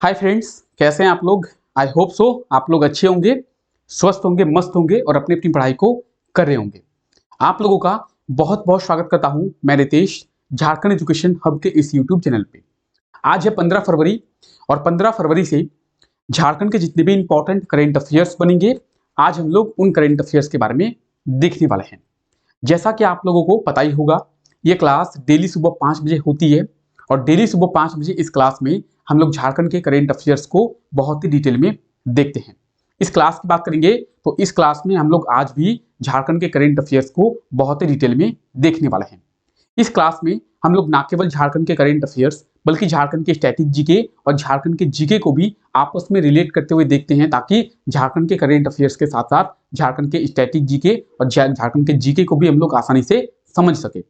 Hi friends, कैसे हैं आप लोग। आई होप सो आप लोग अच्छे होंगे, स्वस्थ होंगे, मस्त होंगे और अपनी अपनी पढ़ाई को कर रहे होंगे। आप लोगों का बहुत बहुत स्वागत करता हूं मैं रितेश, झारखंड एजुकेशन हब के इस यूट्यूब चैनल पे। आज है 15 फरवरी और 15 फरवरी से झारखंड के जितने भी इंपॉर्टेंट करेंट अफेयर्स बनेंगे, आज हम लोग उन करेंट अफेयर्स के बारे में देखने वाले हैं। जैसा कि आप लोगों को पता ही होगा, ये क्लास डेली सुबह 5 बजे होती है और डेली सुबह 5 बजे इस क्लास में हम लोग झारखंड के करेंट अफेयर्स को बहुत ही डिटेल में देखते हैं। इस क्लास की बात करेंगे तो इस क्लास में हम लोग आज भी झारखंड के करेंट अफेयर्स को बहुत ही डिटेल में देखने वाले हैं। इस क्लास में हम लोग ना केवल झारखंड के करेंट अफेयर्स बल्कि झारखंड के स्टैटिक जीके और झारखंड के जीके को भी आपस में रिलेट करते हुए देखते हैं, ताकि झारखंड के करेंट अफेयर्स के साथ साथ झारखंड के स्टैटिक जीके और झारखंड के जीके को भी हम लोग आसानी से समझ सके।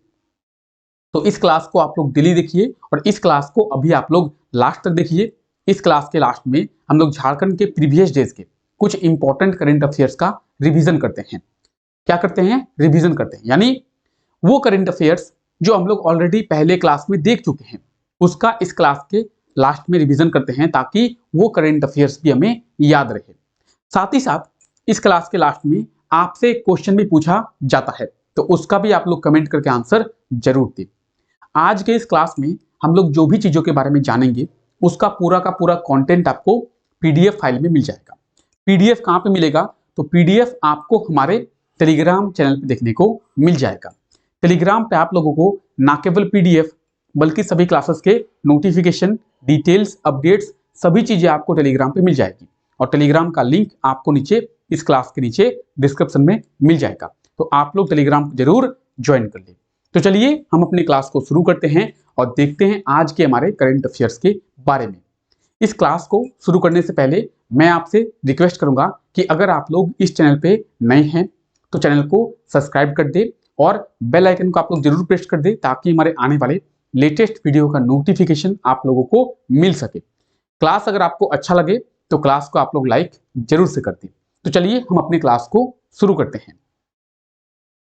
तो इस क्लास को आप लोग डेली देखिए और इस क्लास को अभी आप लोग लास्ट तक देखिए। इस क्लास के लास्ट में हम लोग झारखंड के प्रीवियस डेज के कुछ इंपॉर्टेंट करेंट अफेयर्स का रिवीजन करते हैं। क्या करते हैं? रिवीजन करते हैं, यानी वो करेंट अफेयर्स जो हम लोग ऑलरेडी पहले क्लास में देख चुके हैं उसका इस क्लास के लास्ट में रिवीजन करते हैं, ताकि वो करेंट अफेयर्स भी हमें याद रहे। साथ ही साथ इस क्लास के लास्ट में आपसे एक क्वेश्चन भी पूछा जाता है, तो उसका भी आप लोग कमेंट करके आंसर जरूर दें। आज के इस क्लास में हम लोग जो भी चीजों के बारे में जानेंगे उसका पूरा का पूरा कंटेंट आपको पीडीएफ फाइल में मिल जाएगा। पीडीएफ कहाँ पे मिलेगा? तो पीडीएफ आपको हमारे टेलीग्राम चैनल पे देखने को मिल जाएगा। टेलीग्राम पे आप लोगों को ना केवल पीडीएफ बल्कि सभी क्लासेस के नोटिफिकेशन, डिटेल्स, अपडेट्स सभी चीजें आपको टेलीग्राम पे मिल जाएगी और टेलीग्राम का लिंक आपको नीचे इस क्लास के नीचे डिस्क्रिप्शन में मिल जाएगा। तो आप लोग टेलीग्राम जरूर ज्वाइन कर ले। तो चलिए हम अपनी क्लास को शुरू करते हैं और देखते हैं आज के हमारे करंट अफेयर्स के बारे में। इस क्लास को शुरू करने से पहले मैं आपसे रिक्वेस्ट करूंगा कि अगर आप लोग इस चैनल पे नए हैं तो चैनल को सब्सक्राइब कर दे और बेल आइकन को आप लोग जरूर प्रेस कर दे, ताकि हमारे आने वाले लेटेस्ट वीडियो का नोटिफिकेशन आप लोगों को मिल सके। क्लास अगर आपको अच्छा लगे तो क्लास को आप लोग लाइक जरूर से कर दें। तो चलिए हम अपनी क्लास को शुरू करते हैं।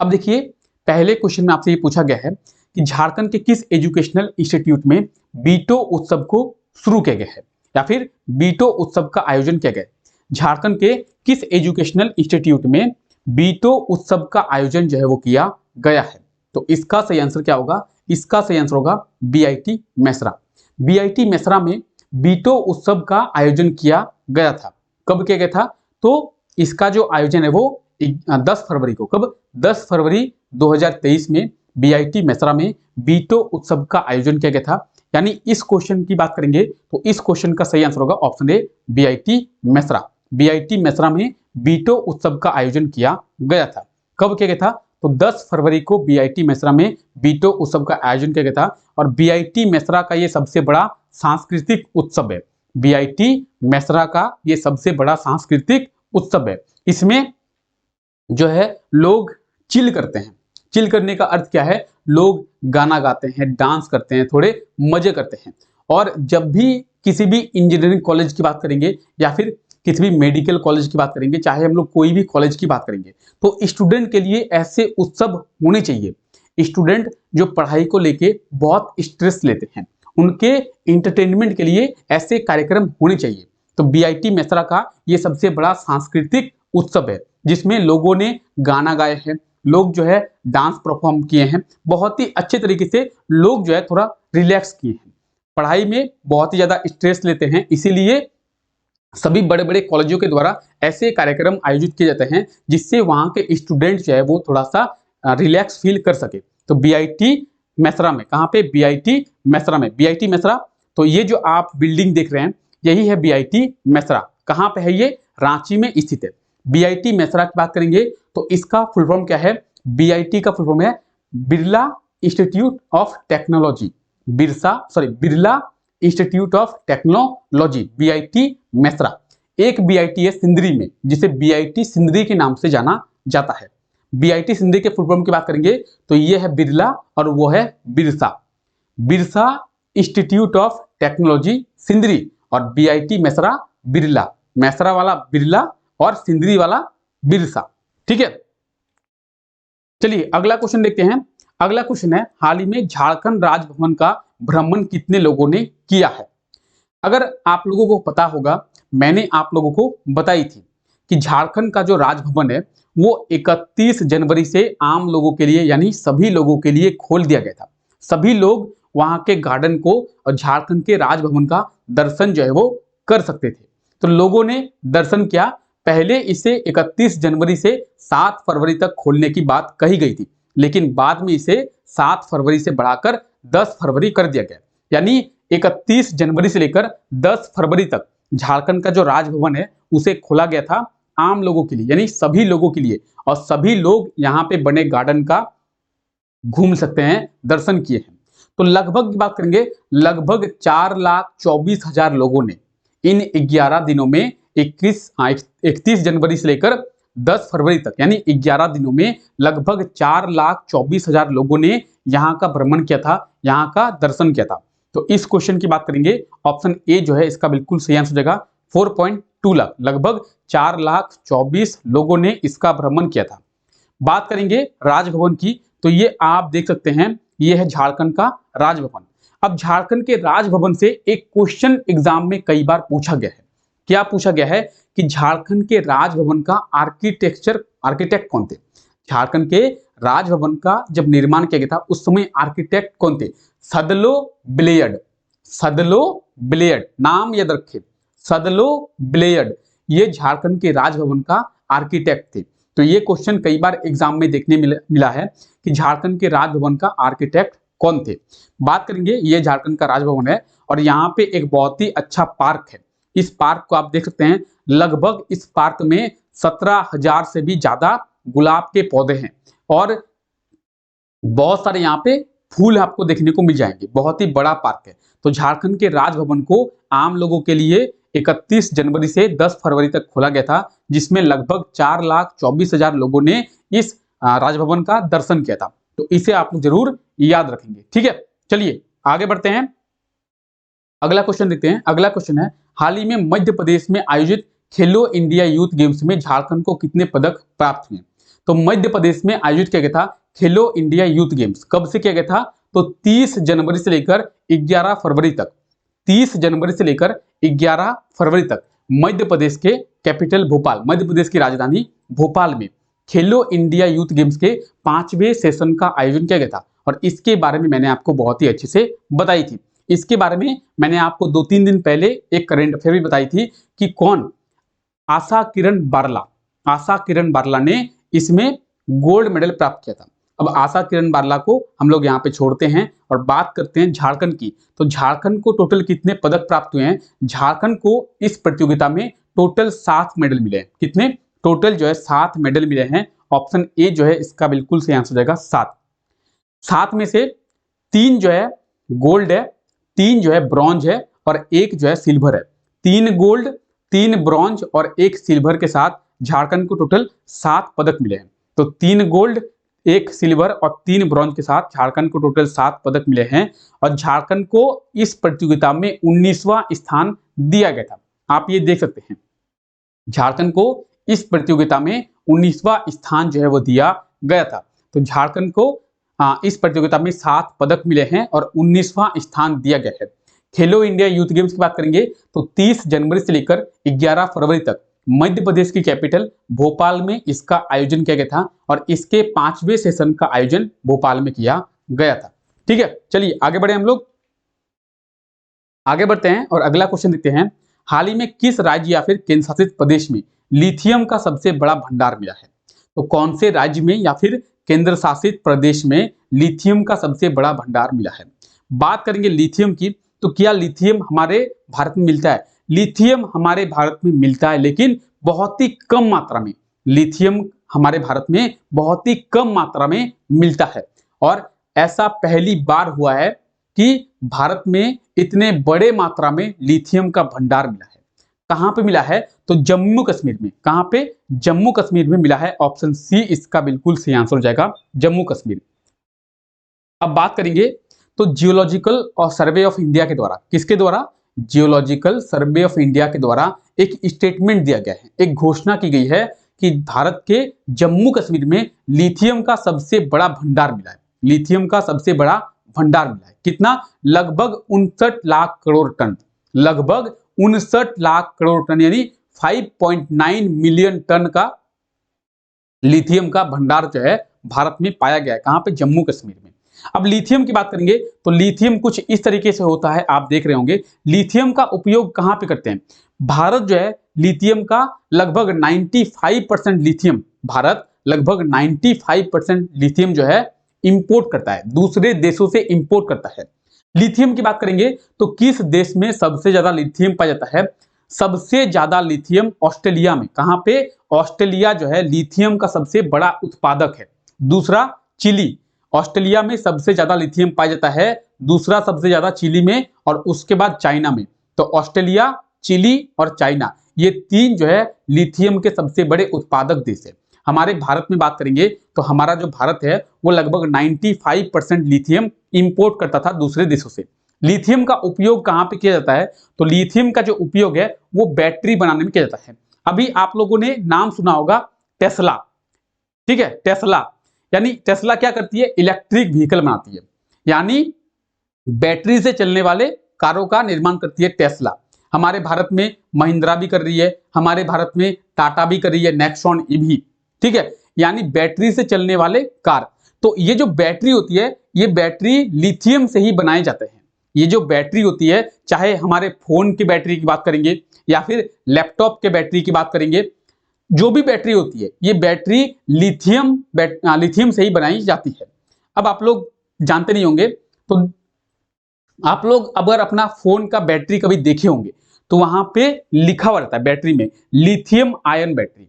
अब देखिए, पहले क्वेश्चन में आपसे ये पूछा गया है कि झारखंड के किस एजुकेशनल इंस्टीट्यूट में बीटो उत्सव को शुरू किया गया है, या फिर बीटो उत्सव का आयोजन किया गया है। झारखंड के किस एजुकेशनल इंस्टीट्यूट में बीटो उत्सव का आयोजन जो है वो किया गया है? तो इसका सही आंसर क्या होगा? इसका सही आंसर होगा बीआईटी मेसरा। बीआईटी मेसरा में बीटो उत्सव का आयोजन किया गया था। कब किया गया था? तो इसका जो आयोजन है वो 10 फरवरी को, कब? 10 फरवरी 2023 में बीआईटी मेसरा में बीटो उत्सव का आयोजन किया गया था। यानी इस क्वेश्चन की बात करेंगे तो इस क्वेश्चन का सही आंसर होगा option A, BIT Mesra. BIT Mesra में बीटो उत्सव का आयोजन किया गया था। कब किया गया था? तो 10 फरवरी को बीआईटी मेसरा में बीटो उत्सव का आयोजन किया गया था। और बीआईटी मेसरा का ये सबसे बड़ा सांस्कृतिक उत्सव है। बीआईटी मेसरा का ये सबसे बड़ा सांस्कृतिक उत्सव है। इसमें जो है लोग चिल करते हैं। चिल करने का अर्थ क्या है? लोग गाना गाते हैं, डांस करते हैं, थोड़े मजे करते हैं। और जब भी किसी भी इंजीनियरिंग कॉलेज की बात करेंगे या फिर किसी भी मेडिकल कॉलेज की बात करेंगे, चाहे हम लोग कोई भी कॉलेज की बात करेंगे, तो स्टूडेंट के लिए ऐसे उत्सव होने चाहिए। स्टूडेंट जो पढ़ाई को लेके बहुत स्ट्रेस लेते हैं, उनके इंटरटेनमेंट के लिए ऐसे कार्यक्रम होने चाहिए। तो बीआईटी मेसरा का ये सबसे बड़ा सांस्कृतिक उत्सव है, जिसमें लोगों ने गाना गाए हैं, लोग जो है डांस परफॉर्म किए हैं, बहुत ही अच्छे तरीके से लोग जो है थोड़ा रिलैक्स किए हैं। पढ़ाई में बहुत ही ज्यादा स्ट्रेस लेते हैं, इसीलिए सभी बड़े बड़े कॉलेजों के द्वारा ऐसे कार्यक्रम आयोजित किए जाते हैं जिससे वहां के स्टूडेंट जो है वो थोड़ा सा रिलैक्स फील कर सके। तो बीआईटी मेसरा में, कहाँ पे? बीआईटी मेसरा में। बीआईटी मेसरा, तो ये जो आप बिल्डिंग देख रहे हैं यही है बीआईटी मेसरा। कहाँ पे है ये? रांची में स्थित है। बीआईटी मेसरा की बात करेंगे तो इसका फुल फॉर्म क्या है? बीआईटी का फुल फॉर्म है Birla institute of technology. Birla institute of technology, BIT Mesra. एक बीआईटी है सिंदरी में, जिसे बीआईटी सिंदरी के नाम से जाना जाता है। बीआईटी सिंदरी के फुल फॉर्म की बात करेंगे तो ये है बिरला और वो है Birsa. Birsa institute of technology Sindri और बीआईटी मेसरा बिरला। मेसरा वाला बिरला और सिंदरी वाला बिरसा। ठीक है, चलिए अगला क्वेश्चन देखते हैं। अगला क्वेश्चन है, हाल ही में झारखंड राजभवन का भ्रमण कितने लोगों ने किया है? अगर आप लोगों को पता होगा, मैंने आप लोगों को बताई थी कि झारखंड का जो राजभवन है वो 31 जनवरी से आम लोगों के लिए यानी सभी लोगों के लिए खोल दिया गया था। सभी लोग वहां के गार्डन को और झारखंड के राजभवन का दर्शन जो है वो कर सकते थे। तो लोगों ने दर्शन किया। पहले इसे 31 जनवरी से 7 फरवरी तक खोलने की बात कही गई थी, लेकिन बाद में इसे 7 फरवरी से बढ़ाकर 10 फरवरी कर दिया गया। यानी 31 जनवरी से लेकर 10 फरवरी तक झारखंड का जो राजभवन है उसे खोला गया था आम लोगों के लिए, यानी सभी लोगों के लिए, और सभी लोग यहाँ पे बने गार्डन का घूम सकते हैं, दर्शन किए हैं। तो लगभग की बात करेंगे, लगभग 4,24,000 लोगों ने इन 11 दिनों में 31 जनवरी से लेकर 10 फरवरी तक यानी 11 दिनों में लगभग 4,24,000 लोगों ने यहाँ का भ्रमण किया था, यहाँ का दर्शन किया था। तो इस क्वेश्चन की बात करेंगे, ऑप्शन ए जो है इसका बिल्कुल सही आंसर हो जाएगा। 4.2 लाख, लगभग 4,24,000 लोगों ने इसका भ्रमण किया था। बात करेंगे राजभवन की, तो ये आप देख सकते हैं, ये है झारखंड का राजभवन। अब झारखंड के राजभवन से एक क्वेश्चन एग्जाम में कई बार पूछा गया है। क्या पूछा गया है कि झारखंड के राजभवन का आर्किटेक्ट कौन थे? झारखंड के राजभवन का जब निर्माण किया गया था उस समय आर्किटेक्ट कौन थे? सदलो ब्लेयड। सदलो ब्लेयड, नाम याद रखें, सदलो ब्लेयड, ये झारखंड के राजभवन का आर्किटेक्ट थे। तो ये क्वेश्चन कई बार एग्जाम में देखने मिला है कि झारखंड के राजभवन का आर्किटेक्ट कौन थे। बात करेंगे, ये झारखंड का राजभवन है और यहाँ पे एक बहुत ही अच्छा पार्क है। इस पार्क को आप देख सकते हैं, लगभग इस पार्क में 17,000 से भी ज्यादा गुलाब के पौधे हैं और बहुत सारे यहाँ पे फूल आपको देखने को मिल जाएंगे। बहुत ही बड़ा पार्क है। तो झारखंड के राजभवन को आम लोगों के लिए 31 जनवरी से 10 फरवरी तक खोला गया था, जिसमें लगभग 4,24,000 लोगों ने इस राजभवन का दर्शन किया था। तो इसे आप लोग जरूर याद रखेंगे। ठीक है, चलिए आगे बढ़ते हैं, अगला क्वेश्चन देखते हैं। अगला क्वेश्चन है, हाल ही में मध्य प्रदेश में आयोजित खेलो इंडिया यूथ गेम्स में झारखंड को कितने पदक प्राप्त हुए? तो मध्य प्रदेश में आयोजित किया गया था खेलो इंडिया यूथ गेम्स। कब से किया गया था? तो 30 जनवरी से लेकर 11 फरवरी तक, 30 जनवरी से लेकर 11 फरवरी तक मध्य प्रदेश के कैपिटल भोपाल, मध्य प्रदेश की राजधानी भोपाल में खेलो इंडिया यूथ गेम्स के 5वें सेशन का आयोजन किया गया था। और इसके बारे में मैंने आपको बहुत ही अच्छे से बताई थी। इसके बारे में मैंने आपको 2-3 दिन पहले एक करंट अफेयर भी बताई थी कि कौन, आशा किरण बारला, आशा किरण बारला ने इसमें गोल्ड मेडल प्राप्त किया था। अब आशा किरण बारला को हम लोग यहाँ पे छोड़ते हैं और बात करते हैं झारखंड की। तो झारखंड को टोटल कितने पदक प्राप्त हुए हैं? झारखंड को इस प्रतियोगिता में टोटल 7 मेडल मिले हैं। कितने? टोटल जो है 7 मेडल मिले हैं। ऑप्शन ए जो है इसका बिल्कुल सही आंसर हो जाएगा 7। 7 में से 3 जो है गोल्ड है, 3 जो है ब्रॉन्ज है और 1 जो है सिल्वर है। 3 गोल्ड, 3 ब्रॉन्ज और 1 सिल्वर के साथ झारखंड को टोटल 7 पदक मिले हैं। तो 3 गोल्ड, 1 सिल्वर और 3 ब्रॉन्ज के साथ झारखंड को टोटल 7 पदक मिले हैं और झारखंड को इस प्रतियोगिता में 19वां स्थान दिया गया था। आप ये देख सकते हैं, झारखंड को इस प्रतियोगिता में 19वां स्थान जो है वो दिया गया था। तो झारखंड को इस प्रतियोगिता में 7 पदक मिले हैं और 19वां स्थान दिया गया है। खेलो इंडिया यूथ गेम्स की बात करेंगे तो 30 जनवरी से लेकर 11 फरवरी तक मध्य प्रदेश की कैपिटल भोपाल में इसका आयोजन किया गया था और इसके 5वें सेशन का आयोजन भोपाल में किया गया था। ठीक है, चलिए आगे बढ़े, हम लोग आगे बढ़ते हैं और अगला क्वेश्चन देखते हैं। हाल ही में किस राज्य या फिर केंद्र शासित प्रदेश में लिथियम का सबसे बड़ा भंडार मिला है? तो कौन से राज्य में या फिर केंद्र शासित प्रदेश में लिथियम का सबसे बड़ा भंडार मिला है? बात करेंगे लिथियम की, तो क्या लिथियम हमारे भारत में मिलता है? लिथियम हमारे भारत में मिलता है, लेकिन बहुत ही कम मात्रा में। लिथियम हमारे भारत में बहुत ही कम मात्रा में मिलता है और ऐसा पहली बार हुआ है कि भारत में इतने बड़े मात्रा में लिथियम का भंडार मिला है। कहां पे मिला है? तो जम्मू कश्मीर में। कहां पे? जम्मू कश्मीर में मिला है। ऑप्शन सी इसका बिल्कुल सही आंसर हो जाएगा, जम्मू कश्मीर। अब बात करेंगे तो जियोलॉजिकल और सर्वे ऑफ इंडिया के द्वारा, किसके द्वारा? जियोलॉजिकल सर्वे ऑफ इंडिया के द्वारा एक स्टेटमेंट दिया गया है, एक घोषणा की गई है कि भारत के जम्मू कश्मीर में लिथियम का सबसे बड़ा भंडार मिला है। लिथियम का सबसे बड़ा भंडार मिला है। कितना? लगभग 59 लाख करोड़ टन। लगभग 59 लाख करोड़ टन यानी 5.9 मिलियन टन का लिथियम का भंडार जो है भारत में पाया गया है। कहां पे? जम्मू कश्मीर में। अब लिथियम की बात करेंगे तो लिथियम कुछ इस तरीके से होता है, आप देख रहे होंगे। लिथियम का उपयोग कहां पे करते हैं? भारत जो है लिथियम का लगभग 95% लिथियम, भारत लगभग 95% लिथियम जो है इंपोर्ट करता है, दूसरे देशों से इंपोर्ट करता है। लिथियम की बात करेंगे तो किस देश में सबसे ज्यादा लिथियम पाया जाता है? सबसे ज्यादा लिथियम ऑस्ट्रेलिया में। कहां पे? ऑस्ट्रेलिया जो है लिथियम का सबसे बड़ा उत्पादक है। दूसरा चिली, ऑस्ट्रेलिया में सबसे ज्यादा लिथियम पाया जाता है, दूसरा सबसे ज्यादा चिली में, और उसके बाद चाइना में। तो ऑस्ट्रेलिया, चिली और चाइना, ये तीन जो है लिथियम के सबसे बड़े उत्पादक देश है। हमारे भारत में बात करेंगे तो हमारा जो भारत है वो लगभग 95% लिथियम इंपोर्ट करता था दूसरे देशों से। लिथियम का उपयोग कहां पे किया जाता है? तो लिथियम का जो उपयोग है वो बैटरी बनाने में किया जाता है। अभी आप लोगों ने नाम सुना होगा टेस्ला, ठीक है, टेस्ला, यानी टेस्ला क्या करती है? इलेक्ट्रिक व्हीकल बनाती है, यानी बैटरी से चलने वाले कारों का निर्माण करती है टेस्ला। हमारे भारत में महिंद्रा भी कर रही है, हमारे भारत में टाटा भी कर रही है, नेक्सॉन ईवी, ठीक है, यानी बैटरी से चलने वाले कार। तो ये जो बैटरी होती है, ये बैटरी लिथियम से ही बनाए जाते हैं। ये जो बैटरी होती है, चाहे हमारे फोन की बैटरी की बात करेंगे या फिर लैपटॉप के बैटरी की बात करेंगे, जो भी बैटरी होती है ये बैटरी लिथियम से ही बनाई जाती है। अब आप लोग जानते नहीं होंगे, तो आप लोग अगर अपना फोन का बैटरी कभी देखे होंगे तो वहां पे लिखा हुआ रहता है बैटरी में लिथियम आयन बैटरी,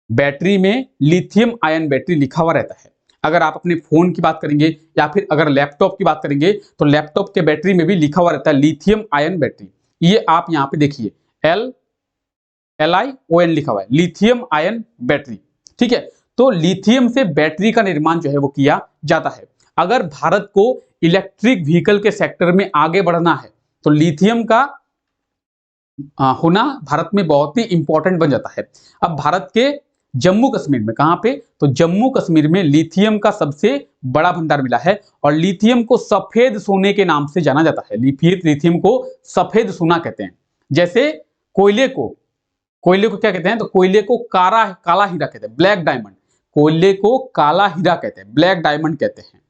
बैटरी में लिथियम आयन बैटरी लिखा हुआ रहता है। अगर आप अपने फोन की बात करेंगे या फिर अगर लैपटॉप की बात करेंगे तो लैपटॉप के बैटरी में भी लिखा हुआ रहता है लिथियम आयन बैटरी। ये आप यहाँ पे देखिए LION लिखा हुआ है, लिथियम आयन बैटरी, ठीक है। तो लिथियम से बैटरी का निर्माण जो है वो किया जाता है। अगर भारत को इलेक्ट्रिक व्हीकल के सेक्टर में आगे बढ़ना है तो लिथियम का होना भारत में बहुत ही इंपॉर्टेंट बन जाता है। अब भारत के जम्मू कश्मीर में, कहां पे? तो जम्मू कश्मीर में लिथियम का सबसे बड़ा भंडार मिला है और लिथियम को सफेद सोने के नाम से जाना जाता है। लिथियम को सफेद सोना कहते हैं। जैसे कोयले को क्या कहते हैं? तो कोयले को काला हीरा कहते हैं, ब्लैक डायमंड। कोयले को काला हीरा कहते हैं, ब्लैक डायमंड कहते हैं।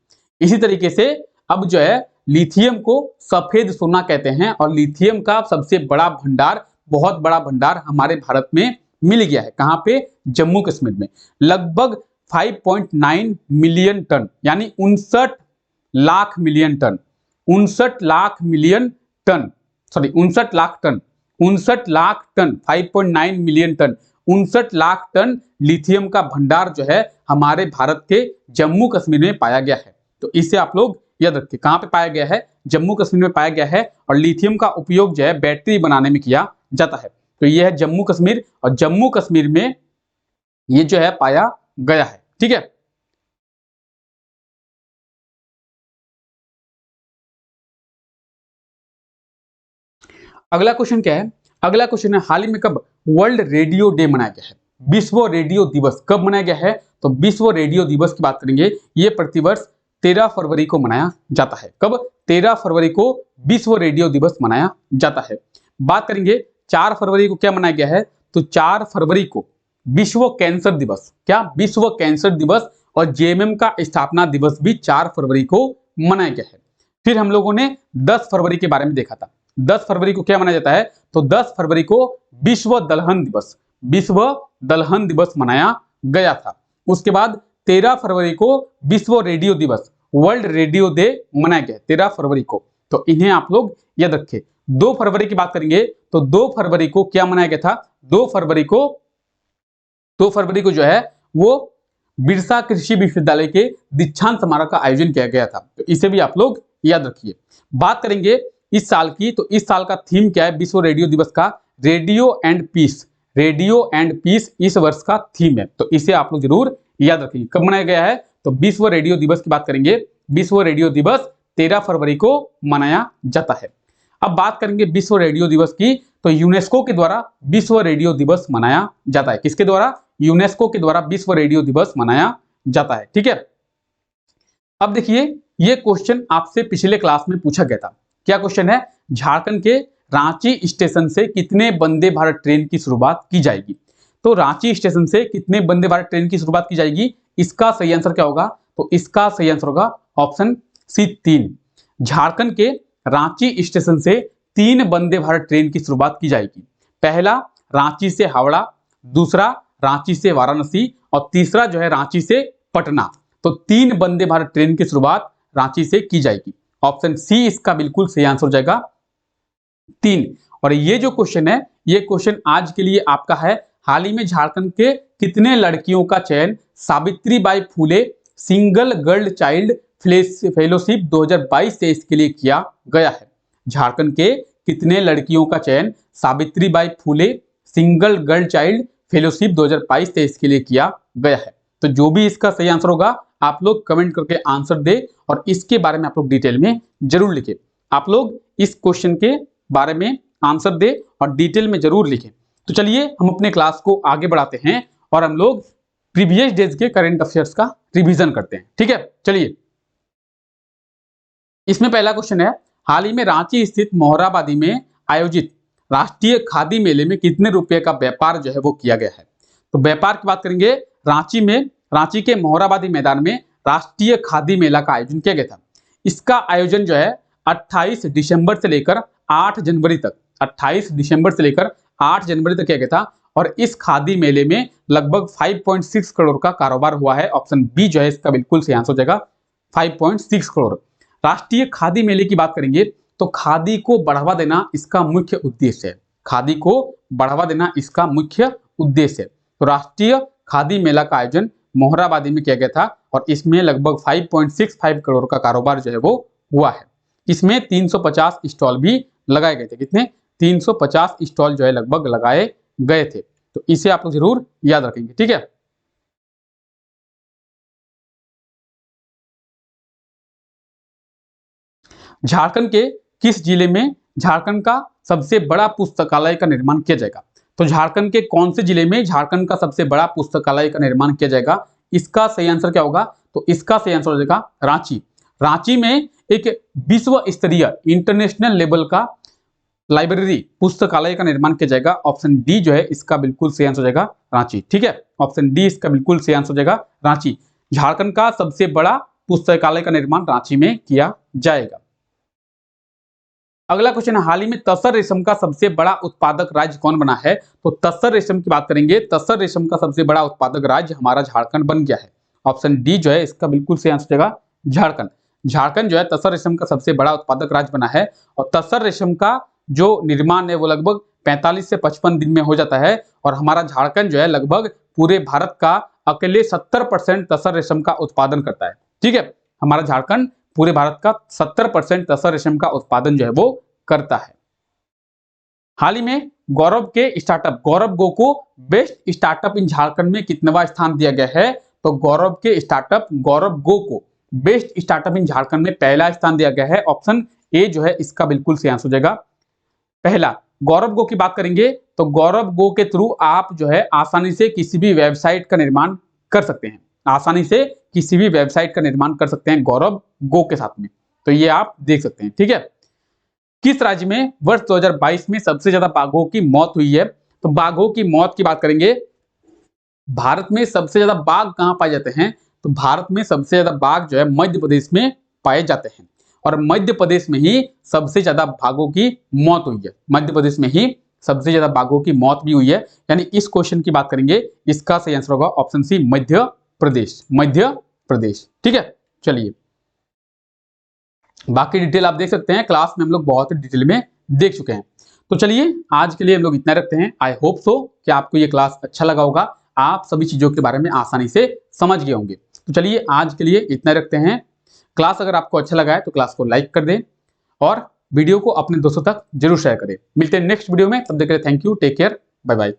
इसी तरीके से अब जो है लिथियम को सफेद सोना कहते हैं और लिथियम का सबसे बड़ा भंडार, बहुत बड़ा भंडार हमारे भारत में मिल गया है। कहां पे? जम्मू कश्मीर में। लगभग 5.9 मिलियन टन यानी 59 lakh million ton, 59 lakh million ton, sorry 59 lakh ton, 59 lakh ton, 5.9 million ton, 59 lakh ton lithium का भंडार जो है हमारे भारत के जम्मू कश्मीर में पाया गया है। तो इसे आप लोग याद रखिए, कहां पे पाया गया है? जम्मू कश्मीर में पाया गया है और लिथियम का उपयोग जो है बैटरी बनाने में किया जाता है। तो यह है जम्मू कश्मीर और जम्मू कश्मीर में ये जो है पाया गया है, ठीक है। अगला क्वेश्चन क्या है? अगला क्वेश्चन है हाल ही में कब वर्ल्ड रेडियो डे मनाया गया है? विश्व रेडियो दिवस कब मनाया गया है? तो विश्व रेडियो दिवस की बात करेंगे, ये प्रतिवर्ष 13 फरवरी को मनाया जाता है। कब? 13 फरवरी को विश्व रेडियो दिवस मनाया जाता है। बात करेंगे 4 फरवरी को क्या मनाया गया है? तो 4 फरवरी को विश्व कैंसर दिवस, क्या? विश्व कैंसर दिवस, और जेएमएम का स्थापना दिवस भी 4 फरवरी को मनाया गया है। फिर हम लोगों ने 10 फरवरी के बारे में देखा था। 10 फरवरी को क्या मनाया जाता है? तो 10 फरवरी को विश्व दलहन दिवस, विश्व दलहन दिवस मनाया गया था। उसके बाद 13 फरवरी को विश्व रेडियो दिवस, वर्ल्ड रेडियो डे मनाया गया 13 फरवरी को। तो इन्हें आप लोग याद रखें। 2 फरवरी की बात करेंगे तो 2 फरवरी को क्या मनाया गया था? 2 फरवरी को जो है वो बिरसा कृषि विश्वविद्यालय के दीक्षांत समारोह का आयोजन किया गया था। तो इसे भी आप लोग याद रखिए। बात करेंगे इस साल की, तो इस साल का थीम क्या है विश्व रेडियो दिवस का? Radio and peace, radio and peace इस वर्ष का थीम है। तो इसे आप लोग जरूर याद रखिए। कब मनाया गया है? तो विश्व रेडियो दिवस की बात करेंगे, विश्व रेडियो दिवस 13 फरवरी को मनाया जाता है। अब बात करेंगे विश्व रेडियो दिवस की, तो यूनेस्को के द्वारा विश्व रेडियो दिवस मनाया जाता है। किसके द्वारा? यूनेस्को के द्वारा विश्व रेडियो दिवस मनाया जाता है, ठीक है। अब देखिए, ये क्वेश्चन आपसे पिछले क्लास में पूछा गया था। क्या क्वेश्चन है? झारखंड के रांची स्टेशन से कितने वंदे भारत ट्रेन की शुरुआत की जाएगी। तो रांची स्टेशन से कितने वंदे भारत ट्रेन की शुरुआत की जाएगी, इसका सही आंसर क्या होगा, तो इसका सही आंसर होगा ऑप्शन सी 3। झारखंड के रांची स्टेशन से 3 वंदे भारत ट्रेन की शुरुआत की जाएगी। पहला रांची से हावड़ा, दूसरा रांची से वाराणसी और तीसरा जो है रांची से पटना। तो 3 वंदे भारत ट्रेन की शुरुआत रांची से की जाएगी। ऑप्शन सी इसका बिल्कुल सही आंसर हो जाएगा 3। और ये जो क्वेश्चन है, ये क्वेश्चन आज के लिए आपका है, हाल ही में झारखंड के कितने लड़कियों का चयन Savitribai Phule single girl child fellowship 2022-23 के लिए किया गया है। झारखंड के कितने लड़कियों का चयन Savitribai Phule single girl child fellowship 2022-23 के लिए किया गया है। तो जो भी इसका सही आंसर होगा आप लोग कमेंट करके आंसर दे और इसके बारे में आप लोग डिटेल में जरूर लिखें। आप लोग इस क्वेश्चन के बारे में आंसर दे और डिटेल में जरूर लिखें। तो चलिए हम अपने क्लास को आगे बढ़ाते हैं और हम लोग प्रीवियस डेज के करंट अफेयर्स का रिवीजन करते हैं। ठीक है, चलिए इसमें पहला क्वेश्चन है, हाल ही में रांची स्थित मोहराबादी में आयोजित राष्ट्रीय खादी मेले में कितने रुपए का व्यापार जो है वो किया गया है। तो व्यापार की बात करेंगे, रांची के मोहराबादी मैदान में राष्ट्रीय खादी मेला का आयोजन किया गया था। इसका आयोजन जो है 28 दिसंबर से लेकर 8 जनवरी तक 28 दिसंबर से लेकर 8 जनवरी तक किया गया था और इस खादी मेले में लगभग 5.6 करोड़ का कारोबार हुआ है। ऑप्शन बी जो है इसका बिल्कुल सही आंसर हो जाएगा 5.6 करोड़। राष्ट्रीय खादी मेले की बात करेंगे तो खादी को बढ़ावा देना इसका मुख्य उद्देश्य है। खादी को बढ़ावा देना इसका मुख्य उद्देश्य है। तो राष्ट्रीय खादी मेला का आयोजन मोहराबादी में किया गया था और इसमें लगभग 5.65 करोड़ का कारोबार जो है वो हुआ है। इसमें 350 स्टॉल भी लगाए गए थे। कितने? 350 स्टॉल जो है लगभग लगाए गए थे। तो इसे आप लोग जरूर याद रखेंगे। ठीक है, झारखंड के किस जिले में झारखंड का सबसे बड़ा पुस्तकालय का निर्माण किया जाएगा। तो झारखंड के कौन से जिले में झारखंड का सबसे बड़ा पुस्तकालय का निर्माण किया जाएगा, इसका सही आंसर क्या होगा, तो इसका सही आंसर हो जाएगा रांची। रांची में एक विश्व स्तरीय इंटरनेशनल लेवल का लाइब्रेरी पुस्तकालय का निर्माण किया जाएगा। ऑप्शन डी जो है इसका बिल्कुल सही आंसर हो जाएगा रांची। ठीक है, ऑप्शन डी इसका बिल्कुल सही आंसर हो जाएगा रांची। झारखंड का सबसे बड़ा पुस्तकालय का निर्माण रांची में किया जाएगा। अगला क्वेश्चन है, हाल ही में तसर रेशम का सबसे बड़ा उत्पादक राज्य कौन बना है। तो तसर रेशम की बात करेंगे, तसर रेशम का सबसे बड़ा उत्पादक राज्य हमारा झारखंड बन गया है। ऑप्शन डी जो है इसका बिल्कुल सही आंसर होगा झारखंड। झारखंड जो है तसर रेशम का सबसे बड़ा उत्पादक राज्य बना है और तसर रेशम का जो निर्माण है वो लगभग 45 से 55 दिन में हो जाता है और हमारा झारखंड जो है लगभग पूरे भारत का अकेले 70% तसर रेशम का उत्पादन करता है। ठीक है, हमारा झारखंड पूरे भारत का 70% तसर रेशम का उत्पादन जो है वो करता है। हाल ही में गौरव के स्टार्टअप गौरव गो को बेस्ट स्टार्टअप इन झारखंड में कितनवां स्थान दिया गया है। तो गौरव के स्टार्टअप गौरव गो को बेस्ट स्टार्टअप इन झारखंड में पहला स्थान दिया गया है। ऑप्शन ए जो है इसका बिल्कुल सही आंसर हो जाएगा पहला। गौरव गो की बात करेंगे तो गौरव गो के थ्रू आप जो है आसानी से किसी भी वेबसाइट का निर्माण कर सकते हैं। आसानी से किसी भी वेबसाइट का निर्माण कर सकते हैं गौरव गो के साथ में। तो ये आप देख सकते हैं। ठीक है, किस राज्य में वर्ष 2022 में सबसे ज्यादा बाघों की मौत हुई है। तो बाघों की मौत की बात करेंगे, भारत में सबसे ज्यादा बाघ कहां पाए जाते हैं। तो भारत में सबसे ज्यादा बाघ जो है मध्य प्रदेश में पाए जाते हैं और मध्य प्रदेश में ही सबसे ज्यादा बाघों की मौत हुई है। मध्य प्रदेश में ही सबसे ज्यादा बाघों की मौत भी हुई है। यानी इस क्वेश्चन की बात करेंगे इसका सही आंसर होगा ऑप्शन सी मध्य प्रदेश। मध्य प्रदेश। ठीक है, चलिए बाकी डिटेल आप देख सकते हैं, क्लास में हम लोग बहुत ही डिटेल में देख चुके हैं। तो चलिए आज के लिए हम लोग इतना रखते हैं। आई होप सो कि आपको ये क्लास अच्छा लगा होगा, आप सभी चीजों के बारे में आसानी से समझ गए होंगे। तो चलिए आज के लिए इतना रखते हैं। क्लास अगर आपको अच्छा लगा है तो क्लास को लाइक कर दें और वीडियो को अपने दोस्तों तक जरूर शेयर करें। मिलते हैं नेक्स्ट वीडियो में, तब तक के लिए thank you, take care, bye bye.